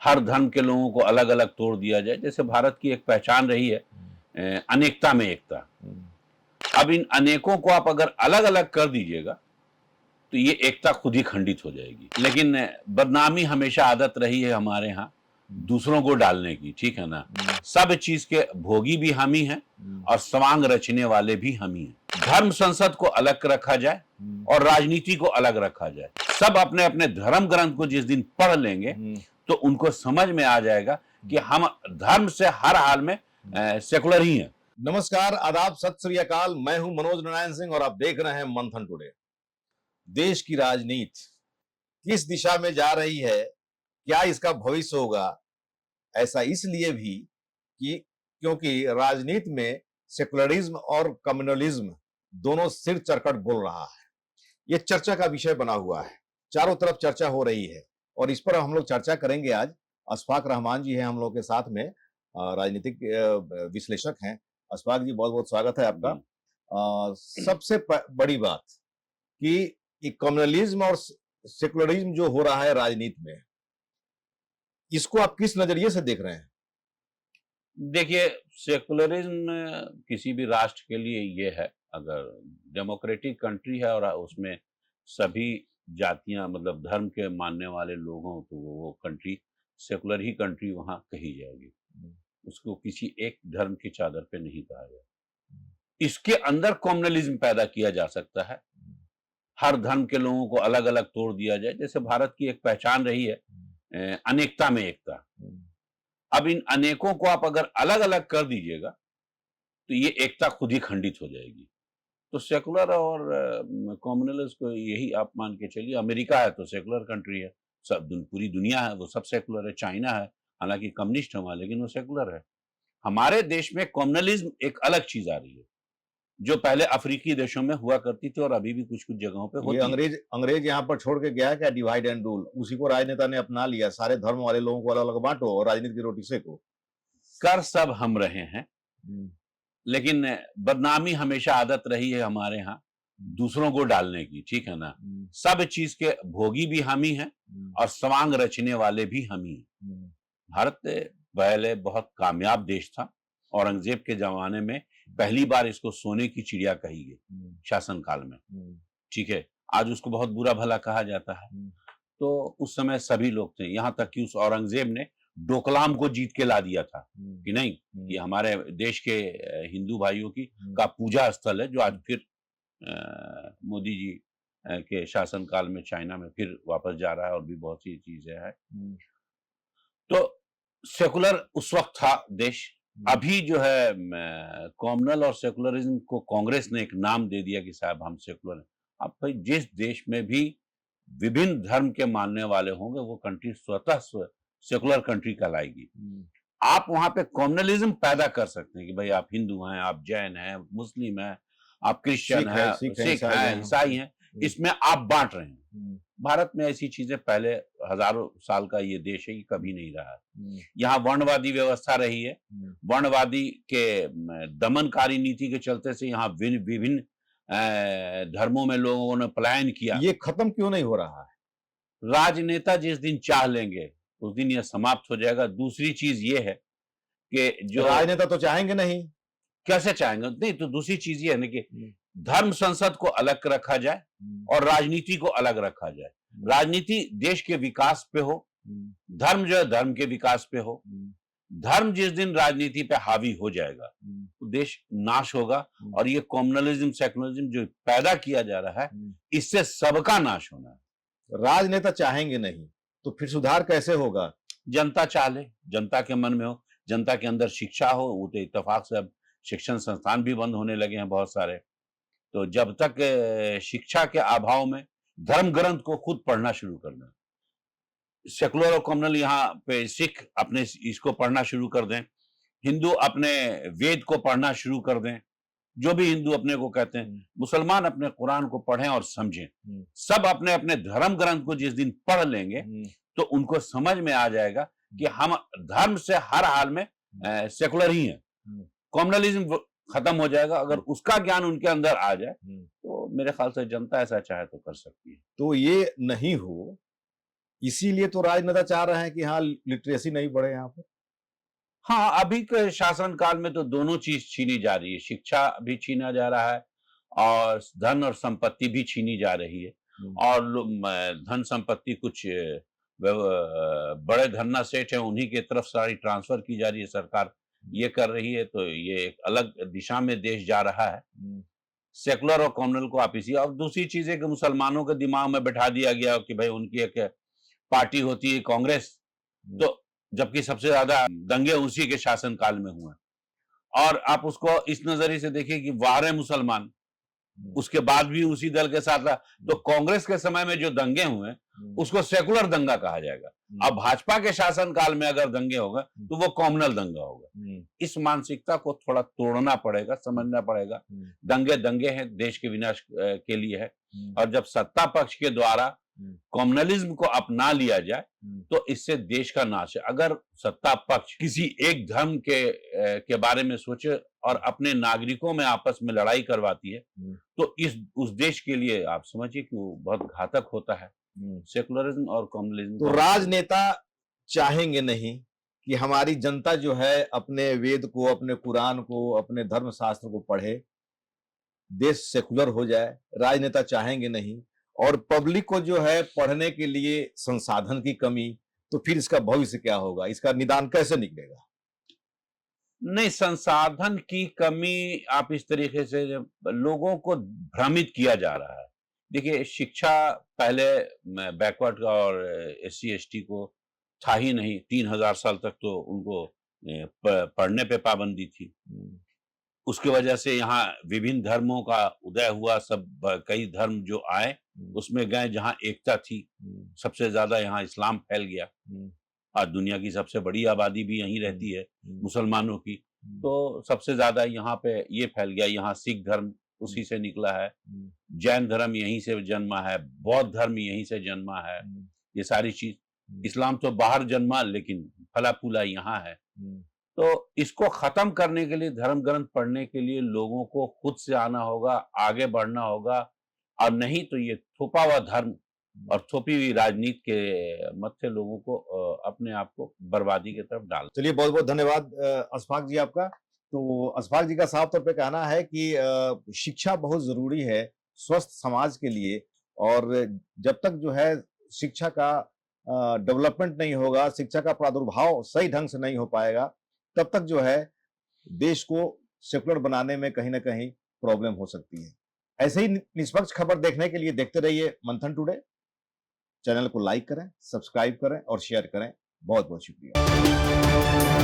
हर धर्म के लोगों को अलग अलग तोड़ दिया जाए। जैसे भारत की एक पहचान रही है अनेकता में एकता। अब इन अनेकों को आप अगर अलग अलग कर दीजिएगा तो ये एकता खुद ही खंडित हो जाएगी। लेकिन बदनामी हमेशा आदत रही है हमारे यहाँ दूसरों को डालने की, ठीक है ना। सब चीज के भोगी भी हम ही हैं और स्वांग रचने वाले भी हम ही हैं। धर्म संसद को अलग रखा जाए और राजनीति को अलग रखा जाए। सब अपने अपने धर्म ग्रंथ को जिस दिन पढ़ लेंगे तो उनको समझ में आ जाएगा कि हम धर्म से हर हाल में सेकुलर ही हैं। नमस्कार, आदाब, सत श्री अकाल। मैं हूं मनोज नारायण सिंह और आप देख रहे हैं मंथन टुडे। देश की राजनीति किस दिशा में जा रही है, क्या इसका भविष्य होगा, ऐसा इसलिए भी कि क्योंकि राजनीति में सेकुलरिज्म और कम्युनलिज्म दोनों सिर चरकट बोल रहा है। यह चर्चा का विषय बना हुआ है, चारों तरफ चर्चा हो रही है और इस पर हम लोग चर्चा करेंगे। आज अशफाक रहमान जी हैं हम लोग के साथ में, राजनीतिक विश्लेषक हैं। अशफाक जी, बहुत बहुत स्वागत है आपका। सबसे बड़ी बात कि ये कम्युनलिज्म और सेकुलरिज्म जो हो रहा है राजनीति में, इसको आप किस नजरिए से देख रहे हैं? देखिए, सेकुलरिज्म किसी भी राष्ट्र के लिए ये है, अगर डेमोक्रेटिक कंट्री है और उसमें सभी जातियां मतलब धर्म के मानने वाले लोग हों तो वो कंट्री सेकुलर ही कंट्री वहां कही जाएगी। उसको किसी एक धर्म की चादर पे नहीं कहा जाए। इसके अंदर कम्युनलिज्म पैदा किया जा सकता है, हर धर्म के लोगों को अलग अलग तोड़ दिया जाए। जैसे भारत की एक पहचान रही है अनेकता में एकता। अब इन अनेकों को आप अगर अलग अलग कर दीजिएगा तो ये एकता खुद ही खंडित हो जाएगी। तो सेकुलर और कम्युनलिस्ट को यही आप मान के चलिए। अमेरिका है तो सेकुलर कंट्री है, सब पूरी दुनिया है वो सब सेकुलर है। चाइना है, हालांकि कम्युनिस्ट है वहां, लेकिन वो सेकुलर है। हमारे देश में कम्युनलिज्म एक अलग चीज आ रही है जो पहले अफ्रीकी देशों में हुआ करती थी और अभी भी कुछ कुछ जगहों पे होती है। अंग्रेज यहाँ पर छोड़ के गया क्या? डिवाइड एंड रूल, उसी को राजनेता ने अपना लिया। सारे धर्म वाले लोगों को अलग अलग बांटो और राजनीति की रोटी सेको। कर सब हम रहे हैं, लेकिन बदनामी हमेशा आदत रही है हमारे यहाँ दूसरों को डालने की, ठीक है ना। सब चीज के भोगी भी हम ही हैं और स्वांग रचने वाले भी हम ही हैं। भारत पहले बहुत कामयाब देश था। औरंगजेब के जमाने में पहली बार इसको सोने की चिड़िया कही गई शासन काल में, ठीक है। आज उसको बहुत बुरा भला कहा जाता है। तो उस समय सभी लोग थे, यहां तक कि उस औरंगजेब ने डोकलाम को जीत के ला दिया था कि नहीं, ये हमारे देश के हिंदू भाइयों की का पूजा स्थल है, जो आज फिर मोदी जी के शासनकाल में चाइना में फिर वापस जा रहा है और भी बहुत सी चीजें हैं। तो सेकुलर उस वक्त था देश। अभी जो है कॉमनल और सेकुलरिज्म को कांग्रेस ने एक नाम दे दिया कि साहब हम सेकुलर हैं। अब भाई जिस देश में भी विभिन्न धर्म के मानने वाले होंगे वो कंट्री स्वतः सेकुलर कंट्री कहलाएगी। आप वहां पे कम्युनलिज्म पैदा कर सकते हैं कि भाई आप हिंदू हैं, आप जैन हैं, मुस्लिम हैं, आप क्रिश्चियन हैं, सिख हैं, ईसाई हैं, इसमें आप बांट रहे हैं। भारत में ऐसी चीजें पहले हजारों साल का ये देश है, ये कभी नहीं रहा है। यहाँ वर्णवादी व्यवस्था रही है। वर्णवादी के दमनकारी नीति के चलते से यहाँ विभिन्न धर्मों में लोगों ने पलायन किया। ये खत्म क्यों नहीं हो रहा है? राजनेता जिस दिन चाह लेंगे उस दिन यह समाप्त हो जाएगा। दूसरी चीज ये है कि जो राजनेता तो चाहेंगे नहीं। कैसे चाहेंगे? नहीं, तो दूसरी चीज ये है ना कि धर्म संसद को अलग रखा जाए और राजनीति को अलग रखा जाए। राजनीति देश के विकास पे हो, धर्म जो है धर्म के विकास पे हो। धर्म जिस दिन राजनीति पे हावी हो जाएगा तो देश नाश होगा। और ये कम्युनलिज्म सेकुलरिज्म जो पैदा किया जा रहा है, इससे सबका नाश होना है। राजनेता चाहेंगे नहीं तो फिर सुधार कैसे होगा? जनता चाह ले, जनता के मन में हो, जनता के अंदर शिक्षा हो। वो तो इत्तेफाक से अब शिक्षण संस्थान भी बंद होने लगे हैं बहुत सारे। तो जब तक शिक्षा के अभाव में धर्म ग्रंथ को खुद पढ़ना शुरू कर दें, सेकुलर और कम्युनल यहाँ पे सिख अपने इसको पढ़ना शुरू कर दें, हिंदू अपने वेद को पढ़ना शुरू कर दें, जो भी हिंदू अपने को कहते हैं, मुसलमान अपने कुरान को पढ़ें और समझें। सब अपने अपने धर्म ग्रंथ को जिस दिन पढ़ लेंगे तो उनको समझ में आ जाएगा कि हम धर्म से हर हाल में सेकुलर ही हैं। कम्युनलिज्म खत्म हो जाएगा। अगर उसका ज्ञान उनके अंदर आ जाए तो मेरे ख्याल से जनता ऐसा चाहे तो कर सकती है। तो ये नहीं हो इसीलिए तो राजनेता चाह रहे हैं कि हाँ लिटरेसी नहीं बढ़े यहाँ पर। हाँ, अभी के शासन काल में तो दोनों चीज छीनी जा रही है, शिक्षा भी छीना जा रहा है और धन और संपत्ति भी छीनी जा रही है। और धन संपत्ति कुछ बड़े धन्ना सेठ हैं, उन्हीं की तरफ सारी ट्रांसफर की जा रही है, सरकार ये कर रही है, तो ये एक अलग दिशा में देश जा रहा है। सेकुलर और कॉम्युनल को आप इसी, और दूसरी चीज है कि मुसलमानों के दिमाग में बैठा दिया गया कि भाई उनकी एक पार्टी होती है कांग्रेस, तो जबकि सबसे ज्यादा दंगे उसी के शासनकाल में हुए। और आप उसको इस नजरिए से देखिए कि वार मुसलमान उसके बाद भी उसी दल के साथ रहा, तो कांग्रेस के समय में जो दंगे हुए उसको सेकुलर दंगा कहा जाएगा। अब भाजपा के शासनकाल में अगर दंगे होगा तो वो कॉम्युनल दंगा होगा। इस मानसिकता को थोड़ा तोड़ना पड़ेगा, समझना पड़ेगा। दंगे दंगे हैं, देश के विनाश के लिए है, और जब सत्ता पक्ष के द्वारा कम्युनलिज्म को अपना लिया जाए तो इससे देश का नाश है। अगर सत्ता पक्ष किसी एक धर्म के बारे में सोचे और अपने नागरिकों में आपस में लड़ाई करवाती है तो उस देश के लिए आप समझिए कि वो बहुत घातक होता है। सेकुलरिज्म और कम्युनलिज्म। तो राजनेता चाहेंगे नहीं कि हमारी जनता जो है अपने वेद को, अपने कुरान को, अपने धर्म शास्त्र को पढ़े, देश सेकुलर हो जाए। राजनेता चाहेंगे नहीं, और पब्लिक को जो है पढ़ने के लिए संसाधन की कमी, तो फिर इसका भविष्य क्या होगा, इसका निदान कैसे निकलेगा? नहीं, संसाधन की कमी आप इस तरीके से लोगों को भ्रमित किया जा रहा है। देखिए, शिक्षा पहले बैकवर्ड और SC ST को था ही नहीं, 3000 साल तक तो उनको पढ़ने पे पाबंदी थी। उसकी वजह से यहाँ विभिन्न धर्मों का उदय हुआ, सब कई धर्म जो आए उसमें गए, जहाँ एकता थी सबसे ज्यादा यहाँ इस्लाम फैल गया। आज दुनिया की सबसे बड़ी आबादी भी यहीं रहती है मुसलमानों की, तो सबसे ज्यादा यहाँ पे ये फैल गया। यहाँ सिख धर्म उसी से निकला है, जैन धर्म यहीं से जन्मा है, बौद्ध धर्म यहीं से जन्मा है, ये सारी चीज। इस्लाम तो बाहर जन्मा लेकिन फला फूला यहाँ है। तो इसको खत्म करने के लिए, धर्म ग्रंथ पढ़ने के लिए लोगों को खुद से आना होगा, आगे बढ़ना होगा, और नहीं तो ये थोपा हुआ धर्म और थोपी हुई राजनीति के मत्थे लोगों को अपने आप को बर्बादी की तरफ डाल। चलिए, बहुत बहुत धन्यवाद अशफाक जी आपका। तो अशफाक जी का साफ तौर पे कहना है कि शिक्षा बहुत जरूरी है स्वस्थ समाज के लिए, और जब तक जो है शिक्षा का डेवलपमेंट नहीं होगा, शिक्षा का प्रादुर्भाव सही ढंग से नहीं हो पाएगा, तब तक जो है देश को सेकुलर बनाने में कहीं ना कहीं प्रॉब्लम हो सकती है। ऐसे ही निष्पक्ष खबर देखने के लिए देखते रहिए मंथन टुडे। चैनल को लाइक करें, सब्सक्राइब करें और शेयर करें। बहुत बहुत शुक्रिया।